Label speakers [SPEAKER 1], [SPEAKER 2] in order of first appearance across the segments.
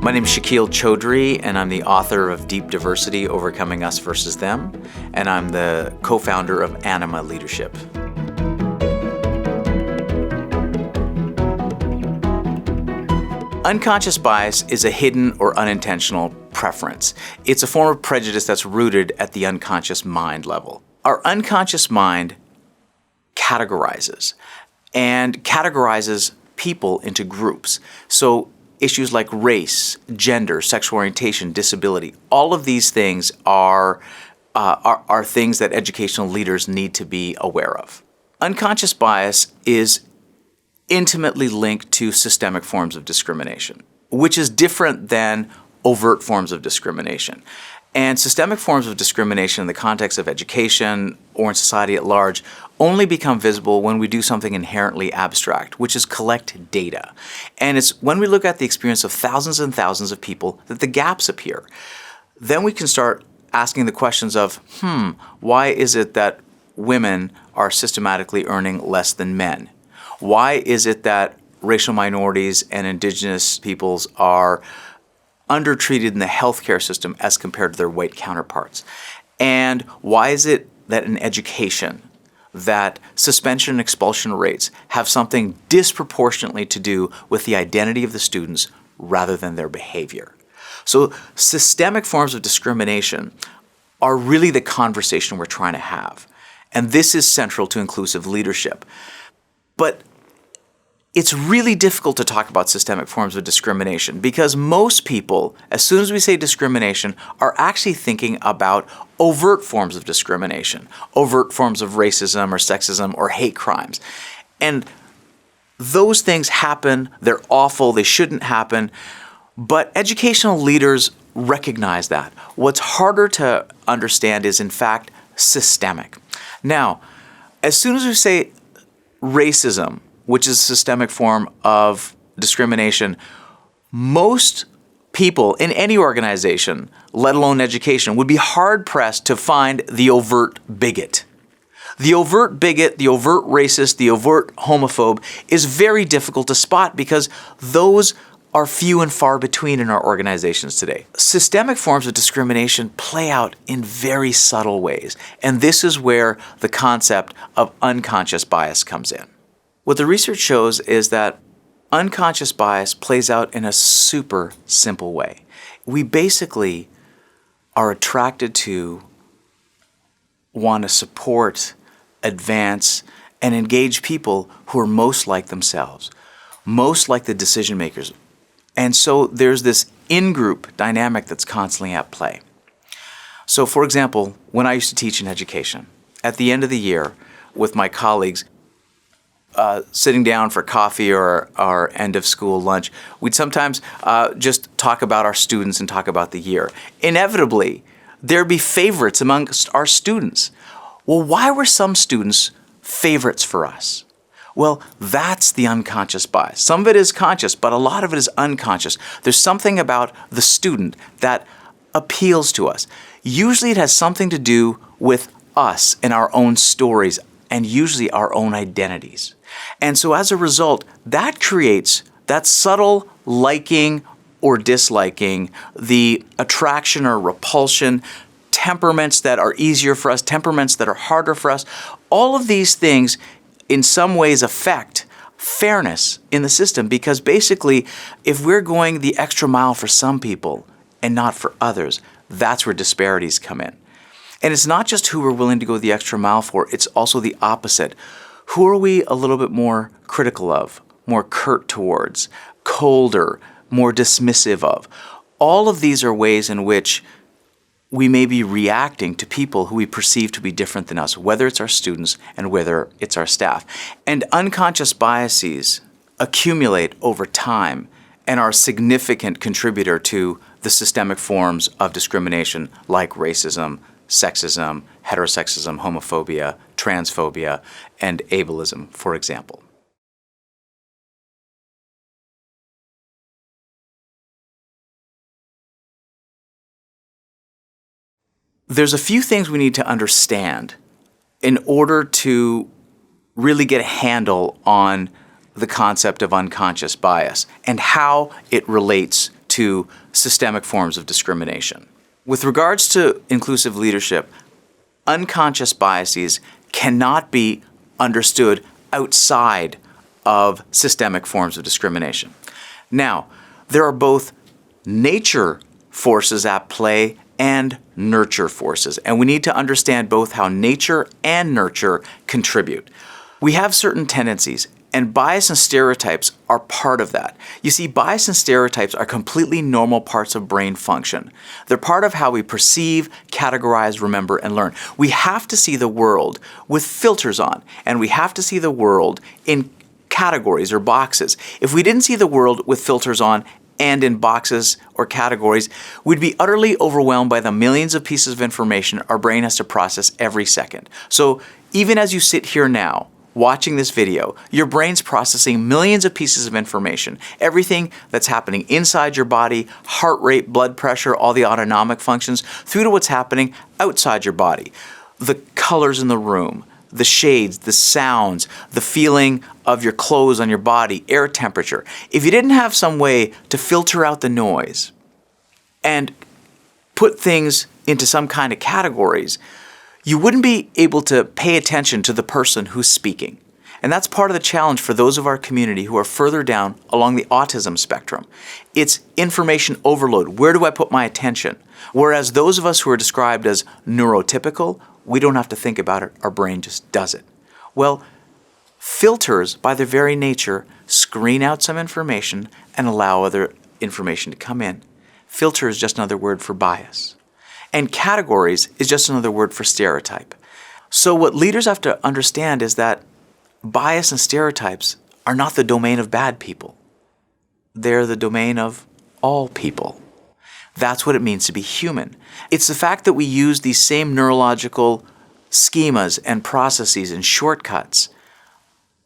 [SPEAKER 1] My name is Shakil Chaudry, and I'm the author of Deep Diversity, Overcoming Us versus Them, and I'm the co-founder of Anima Leadership. Unconscious bias is a hidden or unintentional preference. It's a form of prejudice that's rooted at the unconscious mind level. Our unconscious mind categorizes people into groups. So issues like race, gender, sexual orientation, disability, all of these things are things that educational leaders need to be aware of. Unconscious bias is intimately linked to systemic forms of discrimination, which is different than overt forms of discrimination. And systemic forms of discrimination in the context of education or in society at large only become visible when we do something inherently abstract, which is collect data. And it's when we look at the experience of thousands and thousands of people that the gaps appear. Then we can start asking the questions of, why is it that women are systematically earning less than men? Why is it that racial minorities and indigenous peoples are undertreated in the healthcare system as compared to their white counterparts? And why is it that in education, that suspension and expulsion rates have something disproportionately to do with the identity of the students rather than their behavior? So systemic forms of discrimination are really the conversation we're trying to have. And this is central to inclusive leadership. But it's really difficult to talk about systemic forms of discrimination because most people, as soon as we say discrimination, are actually thinking about overt forms of discrimination, overt forms of racism or sexism or hate crimes. And those things happen, they're awful, they shouldn't happen, but educational leaders recognize that. What's harder to understand is, in fact, systemic. Now, as soon as we say racism, which is a systemic form of discrimination, most people in any organization, let alone education, would be hard-pressed to find the overt bigot. The overt bigot, the overt racist, the overt homophobe is very difficult to spot because those are few and far between in our organizations today. Systemic forms of discrimination play out in very subtle ways, and this is where the concept of unconscious bias comes in. What the research shows is that unconscious bias plays out in a super simple way. We basically are attracted to, want to support, advance, and engage people who are most like themselves, most like the decision makers. And so there's this in-group dynamic that's constantly at play. So for example, when I used to teach in education, at the end of the year with my colleagues, sitting down for coffee or our end of school lunch, we'd sometimes just talk about our students and talk about the year. Inevitably, there'd be favorites amongst our students. Well, why were some students favorites for us? Well, that's the unconscious bias. Some of it is conscious, but a lot of it is unconscious. There's something about the student that appeals to us. Usually it has something to do with us and our own stories, and usually our own identities. And so as a result, that creates that subtle liking or disliking, the attraction or repulsion, temperaments that are easier for us, temperaments that are harder for us. All of these things in some ways affect fairness in the system because basically if we're going the extra mile for some people and not for others, that's where disparities come in. And it's not just who we're willing to go the extra mile for, it's also the opposite. Who are we a little bit more critical of, more curt towards, colder, more dismissive of? All of these are ways in which we may be reacting to people who we perceive to be different than us, whether it's our students and whether it's our staff. And unconscious biases accumulate over time and are a significant contributor to the systemic forms of discrimination like racism, sexism, heterosexism, homophobia, transphobia, and ableism, for example. There's a few things we need to understand in order to really get a handle on the concept of unconscious bias and how it relates to systemic forms of discrimination. With regards to inclusive leadership, unconscious biases cannot be understood outside of systemic forms of discrimination. Now, there are both nature forces at play and nurture forces, and we need to understand both how nature and nurture contribute. We have certain tendencies, and bias and stereotypes are part of that. You see, bias and stereotypes are completely normal parts of brain function. They're part of how we perceive, categorize, remember, and learn. We have to see the world with filters on, and we have to see the world in categories or boxes. If we didn't see the world with filters on and in boxes or categories, we'd be utterly overwhelmed by the millions of pieces of information our brain has to process every second. So even as you sit here now, watching this video, your brain's processing millions of pieces of information, everything that's happening inside your body, heart rate, blood pressure, all the autonomic functions, through to what's happening outside your body. The colors in the room, the shades, the sounds, the feeling of your clothes on your body, air temperature. If you didn't have some way to filter out the noise and put things into some kind of categories, you wouldn't be able to pay attention to the person who's speaking. And that's part of the challenge for those of our community who are further down along the autism spectrum. It's information overload. Where do I put my attention? Whereas those of us who are described as neurotypical, we don't have to think about it. Our brain just does it. Well, filters, by their very nature, screen out some information and allow other information to come in. Filter is just another word for bias. And categories is just another word for stereotype. So what leaders have to understand is that bias and stereotypes are not the domain of bad people. They're the domain of all people. That's what it means to be human. It's the fact that we use these same neurological schemas and processes and shortcuts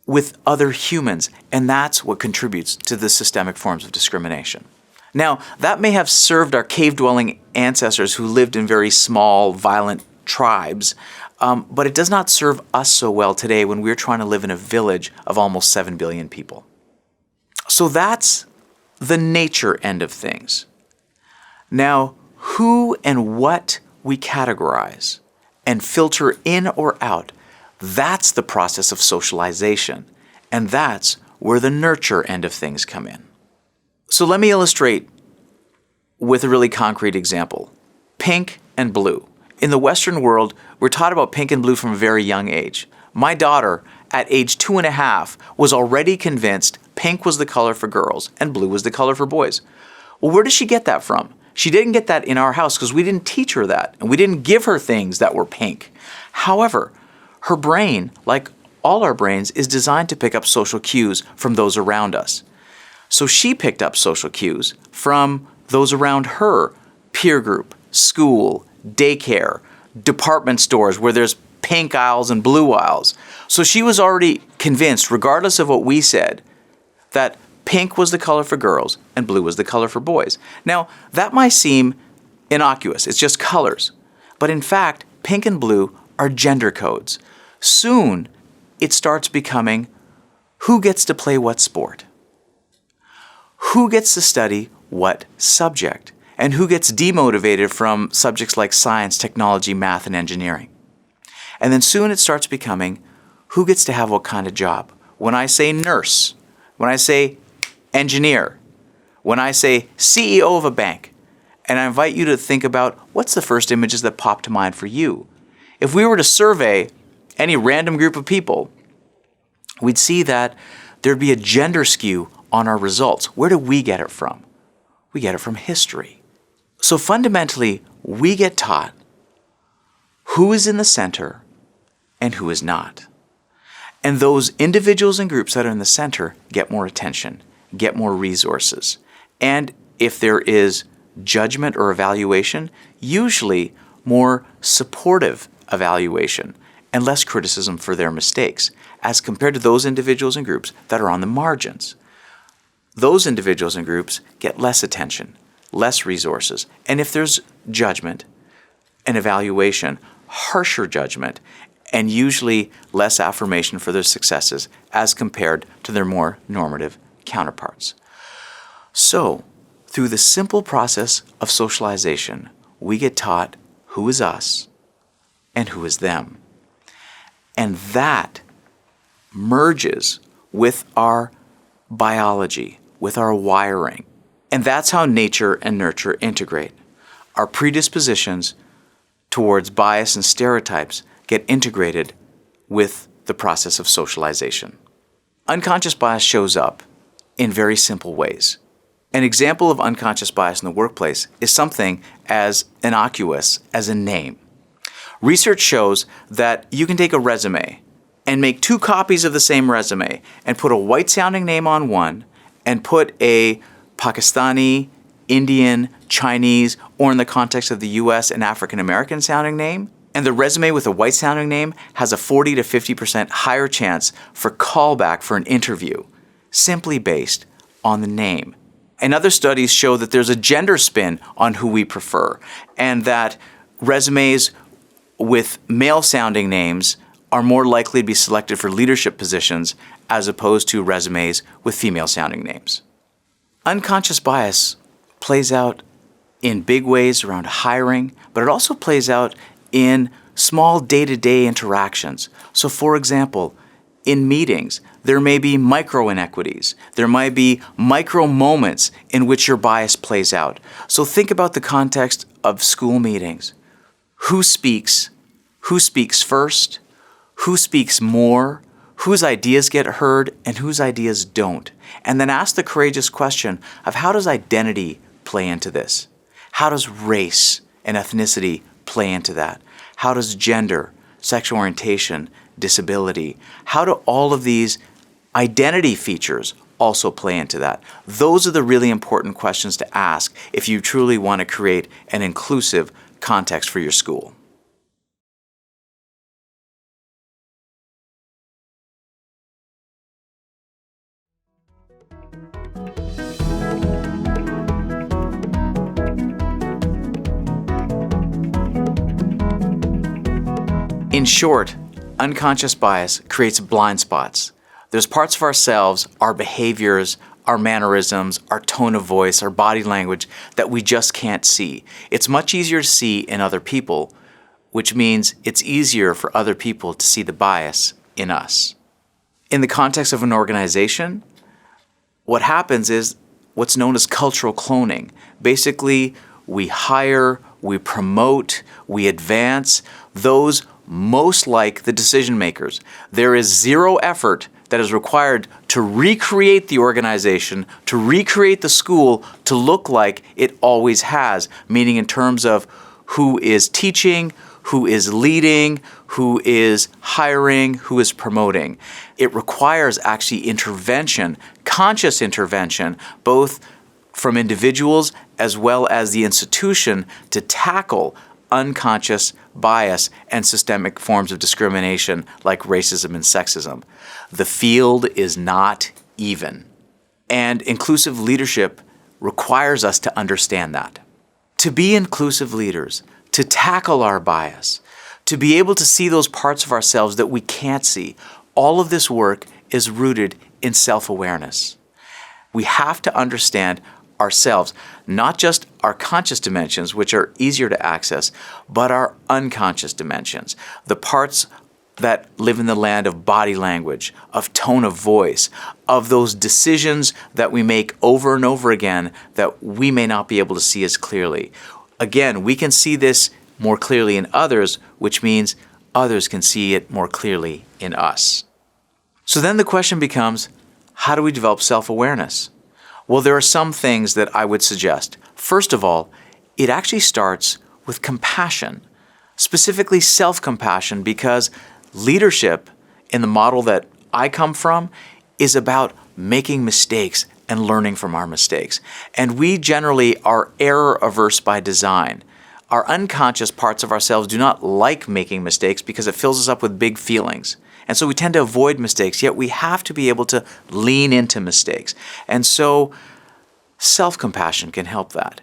[SPEAKER 1] with other humans, and that's what contributes to the systemic forms of discrimination. Now, that may have served our cave-dwelling ancestors who lived in very small, violent tribes, but it does not serve us so well today when we're trying to live in a village of almost 7 billion people. So that's the nature end of things. Now, who and what we categorize and filter in or out, that's the process of socialization, and that's where the nurture end of things come in. So let me illustrate with a really concrete example. Pink and blue. In the Western world, we're taught about pink and blue from a very young age. My daughter, at age 2.5, was already convinced pink was the color for girls and blue was the color for boys. Well, where did she get that from? She didn't get that in our house because we didn't teach her that, and we didn't give her things that were pink. However, her brain, like all our brains, is designed to pick up social cues from those around us. So she picked up social cues from those around her, peer group, school, daycare, department stores where there's pink aisles and blue aisles. So she was already convinced, regardless of what we said, that pink was the color for girls and blue was the color for boys. Now, that might seem innocuous. It's just colors. But in fact, pink and blue are gender codes. Soon, it starts becoming who gets to play what sport, who gets to study what subject, and who gets demotivated from subjects like science, technology, math, and engineering. And then soon it starts becoming who gets to have what kind of job. When I say nurse, when I say engineer, when I say CEO of a bank, and I invite you to think about what's the first images that pop to mind for you. If we were to survey any random group of people, we'd see that there'd be a gender skew on our results. Where do we get it from? We get it from history. So fundamentally, we get taught who is in the center and who is not. And those individuals and groups that are in the center get more attention, get more resources. And if there is judgment or evaluation, usually more supportive evaluation and less criticism for their mistakes, as compared to those individuals and groups that are on the margins. Those individuals and groups get less attention, less resources, and if there's judgment and evaluation, harsher judgment, and usually less affirmation for their successes as compared to their more normative counterparts. So, Through the simple process of socialization, we get taught who is us and who is them. And that merges with our biology, with our wiring. And that's how nature and nurture integrate. Our predispositions towards bias and stereotypes get integrated with the process of socialization. Unconscious bias shows up in very simple ways. An example of unconscious bias in the workplace is something as innocuous as a name. Research shows that you can take a resume and make 2 copies of the same resume and put a white-sounding name on one and put a Pakistani, Indian, Chinese, or in the context of the US, an African-American sounding name. And the resume with a white-sounding name has a 40 to 50% higher chance for callback for an interview, simply based on the name. And other studies show that there's a gender spin on who we prefer, and that resumes with male-sounding names are more likely to be selected for leadership positions as opposed to resumes with female-sounding names. Unconscious bias plays out in big ways around hiring, but it also plays out in small day-to-day interactions. So for example, in meetings, there may be micro inequities. There might be micro moments in which your bias plays out. So think about the context of school meetings. Who speaks? Who speaks first? Who speaks more? Whose ideas get heard and whose ideas don't? And then ask the courageous question of how does identity play into this? How does race and ethnicity play into that? How does gender, sexual orientation, disability, how do all of these identity features also play into that? Those are the really important questions to ask if you truly want to create an inclusive context for your school. In short, unconscious bias creates blind spots. There's parts of ourselves, our behaviors, our mannerisms, our tone of voice, our body language that we just can't see. It's much easier to see in other people, which means it's easier for other people to see the bias in us. In the context of an organization, what happens is what's known as cultural cloning. Basically, we hire, we promote, we advance those most like the decision makers. There is zero effort that is required to recreate the organization, to recreate the school to look like it always has, meaning in terms of who is teaching, who is leading, who is hiring, who is promoting. It requires actually intervention, conscious intervention, both from individuals as well as the institution to tackle unconscious bias and systemic forms of discrimination like racism and sexism. The field is not even. And inclusive leadership requires us to understand that. To be inclusive leaders, to tackle our bias, to be able to see those parts of ourselves that we can't see, all of this work is rooted in self-awareness. We have to understand ourselves, not just our conscious dimensions, which are easier to access, but our unconscious dimensions, the parts that live in the land of body language, of tone of voice, of those decisions that we make over and over again that we may not be able to see as clearly. Again, we can see this more clearly in others, which means others can see it more clearly in us. So then the question becomes, how do we develop self-awareness? Well, there are some things that I would suggest. First of all, it actually starts with compassion, specifically self-compassion, because leadership in the model that I come from is about making mistakes and learning from our mistakes. And we generally are error-averse by design. Our unconscious parts of ourselves do not like making mistakes because it fills us up with big feelings. And so we tend to avoid mistakes, yet we have to be able to lean into mistakes. And so self-compassion can help that.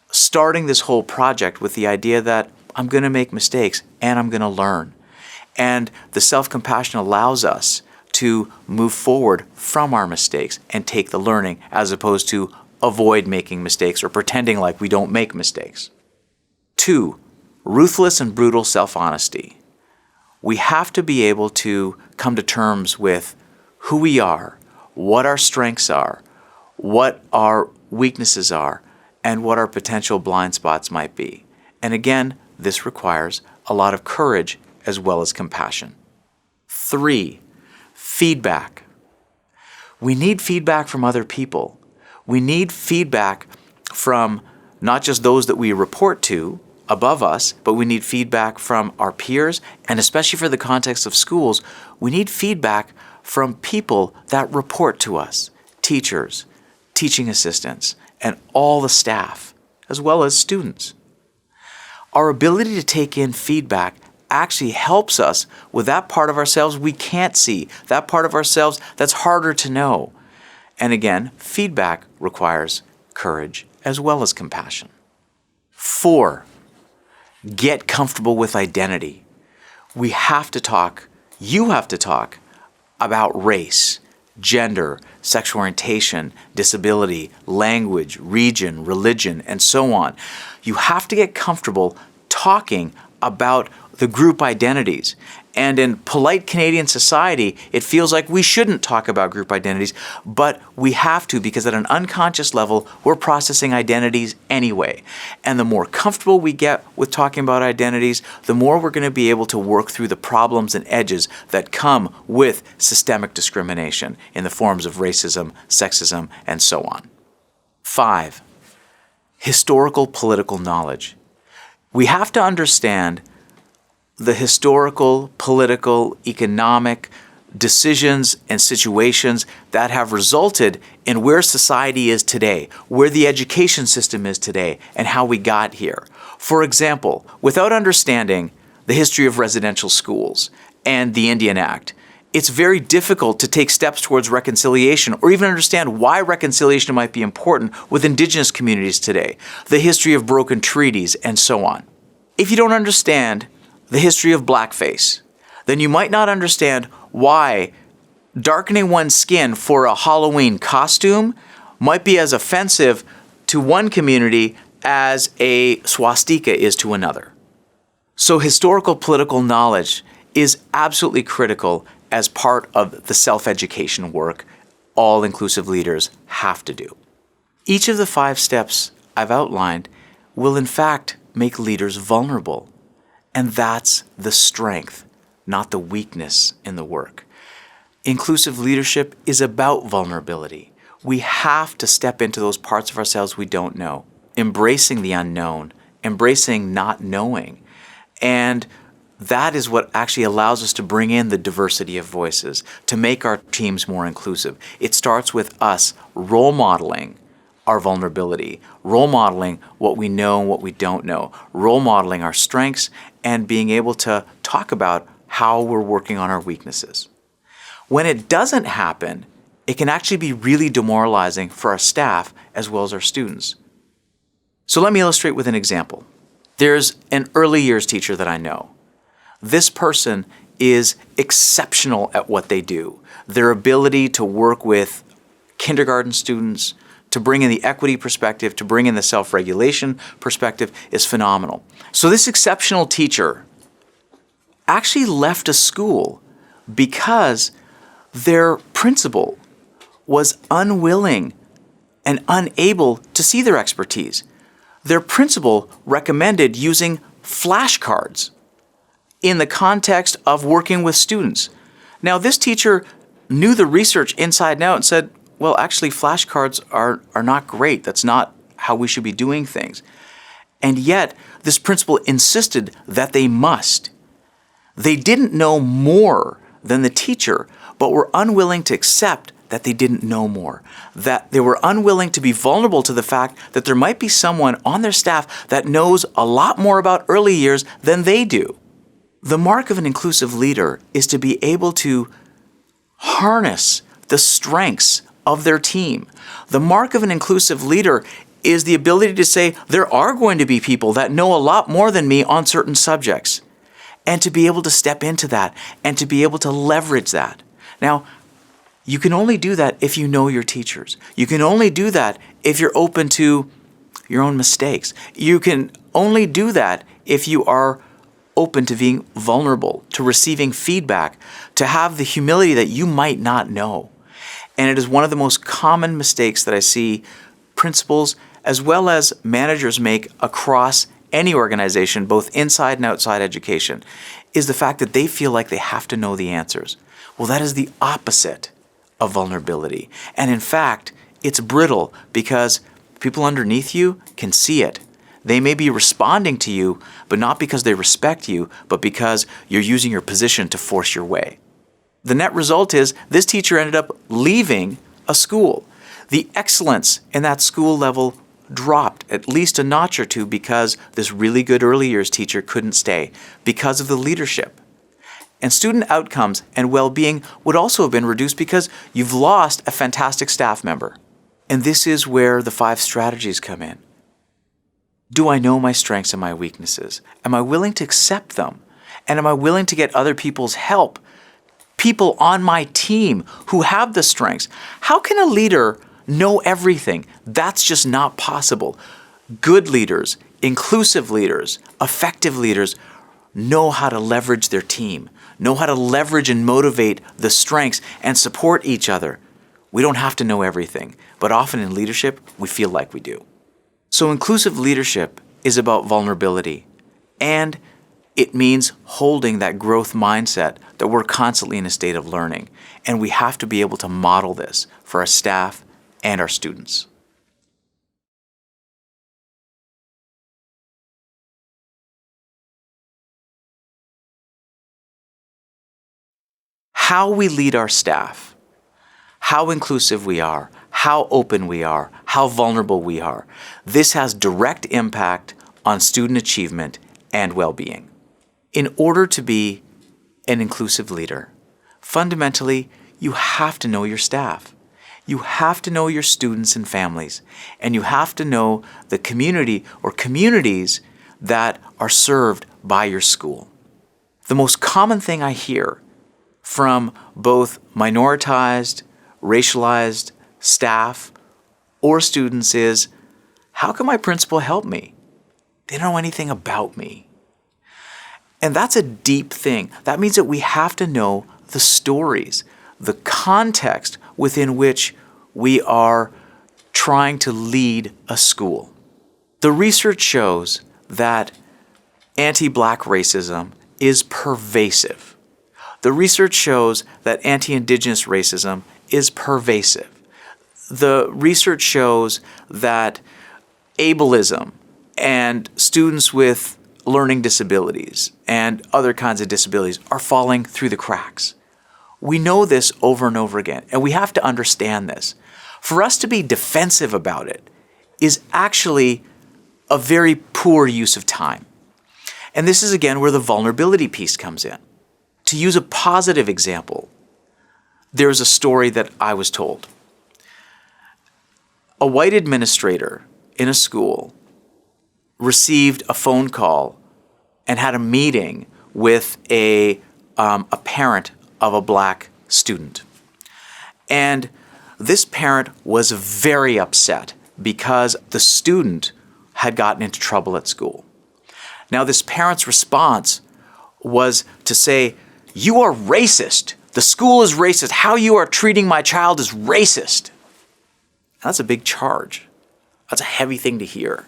[SPEAKER 1] Starting this whole project with the idea that I'm going to make mistakes and I'm going to learn. And the self-compassion allows us to move forward from our mistakes and take the learning as opposed to avoid making mistakes or pretending like we don't make mistakes. 2, ruthless and brutal self-honesty. We have to be able to come to terms with who we are, what our strengths are, what our weaknesses are, and what our potential blind spots might be. And again, this requires a lot of courage as well as compassion. 3, feedback. We need feedback from other people. We need feedback from not just those that we report to above us, but we need feedback from our peers, and especially for the context of schools, we need feedback from people that report to us, teachers, teaching assistants, and all the staff, as well as students. Our ability to take in feedback actually helps us with that part of ourselves we can't see, that part of ourselves that's harder to know. And again, feedback requires courage as well as compassion. 4, get comfortable with identity. We have to talk, you have to talk about race, gender, sexual orientation, disability, language, region, religion, and so on. You have to get comfortable talking about the group identities. And in polite Canadian society, it feels like we shouldn't talk about group identities, but we have to, because at an unconscious level, we're processing identities anyway. And the more comfortable we get with talking about identities, the more we're going to be able to work through the problems and edges that come with systemic discrimination in the forms of racism, sexism, and so on. 5, historical political knowledge. We have to understand the historical, political, economic decisions and situations that have resulted in where society is today, where the education system is today, and how we got here. For example, without understanding the history of residential schools and the Indian Act, it's very difficult to take steps towards reconciliation or even understand why reconciliation might be important with Indigenous communities today, the history of broken treaties, and so on. If you don't understand the history of blackface, then you might not understand why darkening one's skin for a Halloween costume might be as offensive to one community as a swastika is to another. So historical political knowledge is absolutely critical as part of the self-education work all inclusive leaders have to do. Each of the 5 steps I've outlined will in fact make leaders vulnerable. And that's the strength, not the weakness in the work. Inclusive leadership is about vulnerability. We have to step into those parts of ourselves we don't know, embracing the unknown, embracing not knowing. And that is what actually allows us to bring in the diversity of voices, to make our teams more inclusive. It starts with us role modeling our vulnerability, role modeling what we know and what we don't know, role modeling our strengths, and being able to talk about how we're working on our weaknesses. When it doesn't happen, it can actually be really demoralizing for our staff as well as our students. So let me illustrate with an example. There's an early years teacher that I know. This person is exceptional at what they do. Their ability to work with kindergarten students, to bring in the equity perspective, to bring in the self-regulation perspective is phenomenal. So this exceptional teacher actually left a school because their principal was unwilling and unable to see their expertise. Their principal recommended using flashcards in the context of working with students. Now, this teacher knew the research inside and out and said, well, actually, flashcards are not great. That's not how we should be doing things. And yet, this principal insisted that they must. They didn't know more than the teacher, but were unwilling to accept that they didn't know more, that they were unwilling to be vulnerable to the fact that there might be someone on their staff that knows a lot more about early years than they do. The mark of an inclusive leader is to be able to harness the strengths of their team. The mark of an inclusive leader is the ability to say, there are going to be people that know a lot more than me on certain subjects, and to be able to step into that and to be able to leverage that. Now, You can only do that if you know your teachers. You can only do that if you're open to your own mistakes. You can only do that if you are open to being vulnerable, to receiving feedback, to have the humility that you might not know. And it is one of the most common mistakes that I see principals as well as managers make across any organization, both inside and outside education, is the fact that they feel like they have to know the answers. Well, that is the opposite of vulnerability. And in fact, it's brittle because people underneath you can see it. They may be responding to you, but not because they respect you, but because you're using your position to force your way. The net result is this teacher ended up leaving a school. The excellence in that school level dropped at least a notch or two because this really good early years teacher couldn't stay because of the leadership. And student outcomes and well-being would also have been reduced because you've lost a fantastic staff member. And this is where the 5 strategies come in. Do I know my strengths and my weaknesses? Am I willing to accept them? And am I willing to get other people's help? People on my team who have the strengths. How can a leader know everything? That's just not possible. Good leaders, inclusive leaders, effective leaders know how to leverage their team, know how to leverage and motivate the strengths and support each other. We don't have to know everything, but often in leadership, we feel like we do. So inclusive leadership is about vulnerability, and it means holding that growth mindset that we're constantly in a state of learning, and we have to be able to model this for our staff and our students. How we lead our staff, how inclusive we are, how open we are, how vulnerable we are. This has direct impact on student achievement and well-being. In order to be an inclusive leader, fundamentally, you have to know your staff. You have to know your students and families, and you have to know the community or communities that are served by your school. The most common thing I hear from both minoritized, racialized staff or students is, how can my principal help me? They don't know anything about me. And that's a deep thing. That means that we have to know the stories, the context within which we are trying to lead a school. The research shows that anti-Black racism is pervasive. The research shows that anti-Indigenous racism is pervasive. The research shows that ableism and students with learning disabilities and other kinds of disabilities are falling through the cracks. We know this over and over again, and we have to understand this. For us to be defensive about it is actually a very poor use of time. And this is again where the vulnerability piece comes in. To use a positive example, there's a story that I was told. A white administrator in a school received a phone call and had a meeting with a parent of a Black student. And this parent was very upset because the student had gotten into trouble at school. Now, this parent's response was to say, "You are racist. The school is racist. How you are treating my child is racist." That's a big charge. That's a heavy thing to hear.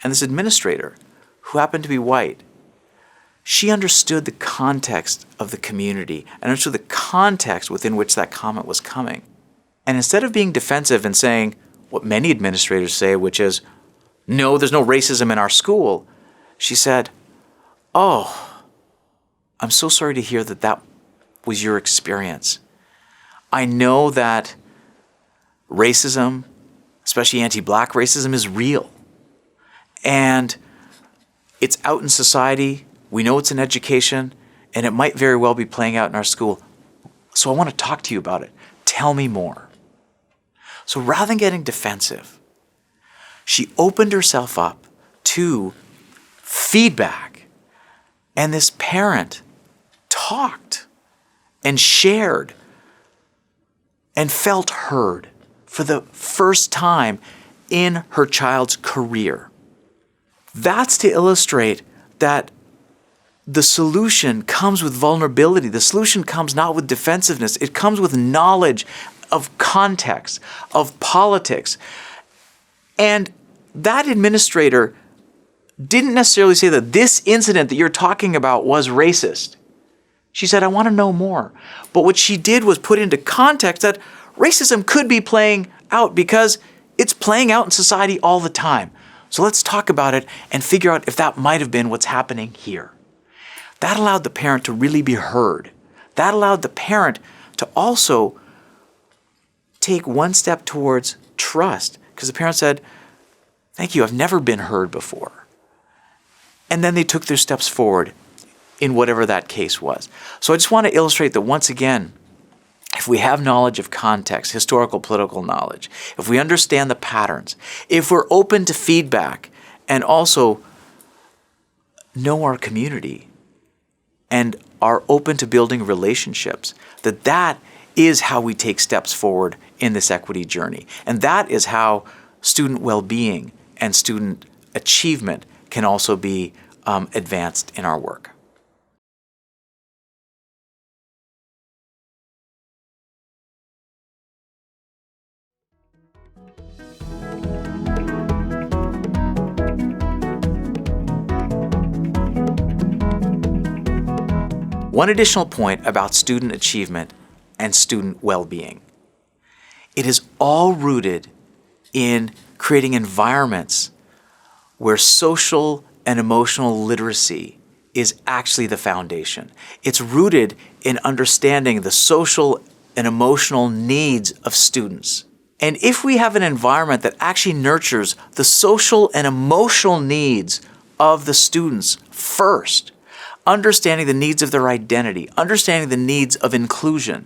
[SPEAKER 1] And this administrator, who happened to be white, she understood the context of the community and understood the context within which that comment was coming. And instead of being defensive and saying what many administrators say, which is, "No, there's no racism in our school," she said, "Oh, I'm so sorry to hear that that was your experience. I know that racism, especially anti-Black racism, is real. And it's out in society. We know it's in education, and it might very well be playing out in our school. So I want to talk to you about it. Tell me more." So rather than getting defensive, she opened herself up to feedback. And this parent talked and shared and felt heard for the first time in her child's career. That's to illustrate that the solution comes with vulnerability. The solution comes not with defensiveness. It comes with knowledge of context, of politics. And that administrator didn't necessarily say that this incident that you're talking about was racist. She said, I want to know more. But what she did was put into context that racism could be playing out because it's playing out in society all the time. So let's talk about it and figure out if that might have been what's happening here. That allowed the parent to really be heard. That allowed the parent to also take one step towards trust, because the parent said, thank you, I've never been heard before. And then they took their steps forward in whatever that case was. So I just want to illustrate that once again, if we have knowledge of context, historical, political knowledge, if we understand the patterns, if we're open to feedback and also know our community and are open to building relationships, that is how we take steps forward in this equity journey. And that is how student well-being and student achievement can also be advanced in our work. One additional point about student achievement and student well-being. It is all rooted in creating environments where social and emotional literacy is actually the foundation. It's rooted in understanding the social and emotional needs of students. And if we have an environment that actually nurtures the social and emotional needs of the students first, understanding the needs of their identity, understanding the needs of inclusion,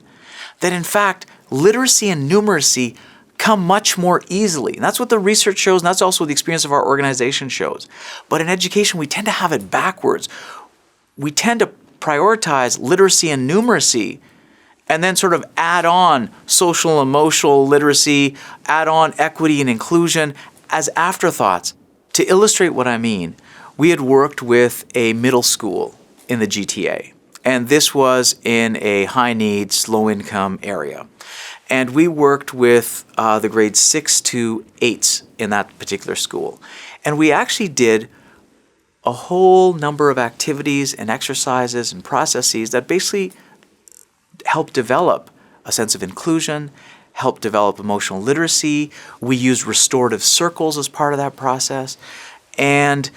[SPEAKER 1] that in fact, literacy and numeracy come much more easily. And that's what the research shows, and that's also what the experience of our organization shows. But in education, we tend to have it backwards. We tend to prioritize literacy and numeracy and then sort of add on social, emotional literacy, add on equity and inclusion as afterthoughts. To illustrate what I mean, we had worked with a middle school in the GTA. And this was in a high-needs, low-income area. And we worked with the grades 6 to 8s in that particular school. And we actually did a whole number of activities and exercises and processes that basically helped develop a sense of inclusion, helped develop emotional literacy. We used restorative circles as part of that process. And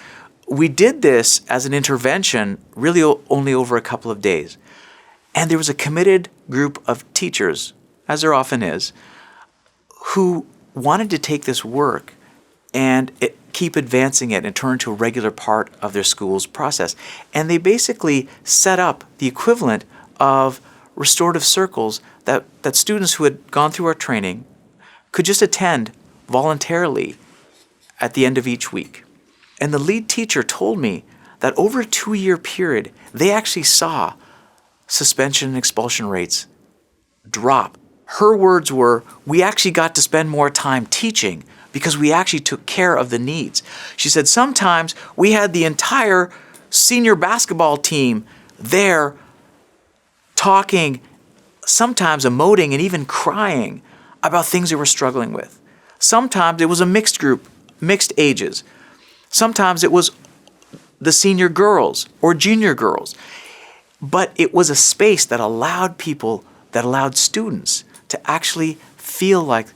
[SPEAKER 1] we did this as an intervention really only over a couple of days. And there was a committed group of teachers, as there often is, who wanted to take this work and keep advancing it and turn it into a regular part of their school's process. And they basically set up the equivalent of restorative circles that students who had gone through our training could just attend voluntarily at the end of each week. And the lead teacher told me that over a 2-year period, they actually saw suspension and expulsion rates drop. Her words were, we actually got to spend more time teaching because we actually took care of the needs. She said, sometimes we had the entire senior basketball team there talking, sometimes emoting and even crying about things they were struggling with. Sometimes it was a mixed group, mixed ages. Sometimes it was the senior girls or junior girls. But it was a space that allowed people, that allowed students to actually feel like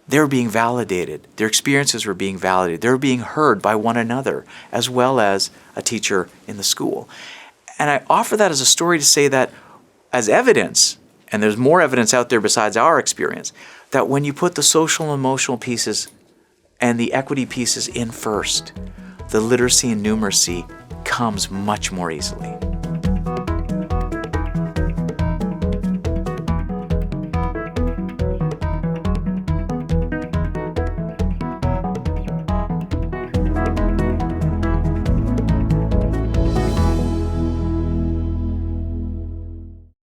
[SPEAKER 1] they're being validated. Their experiences were being validated. They were being heard by one another as well as a teacher in the school. And I offer that as a story to say that as evidence, and there's more evidence out there besides our experience, that when you put the social and emotional pieces and the equity pieces in first, the literacy and numeracy comes much more easily.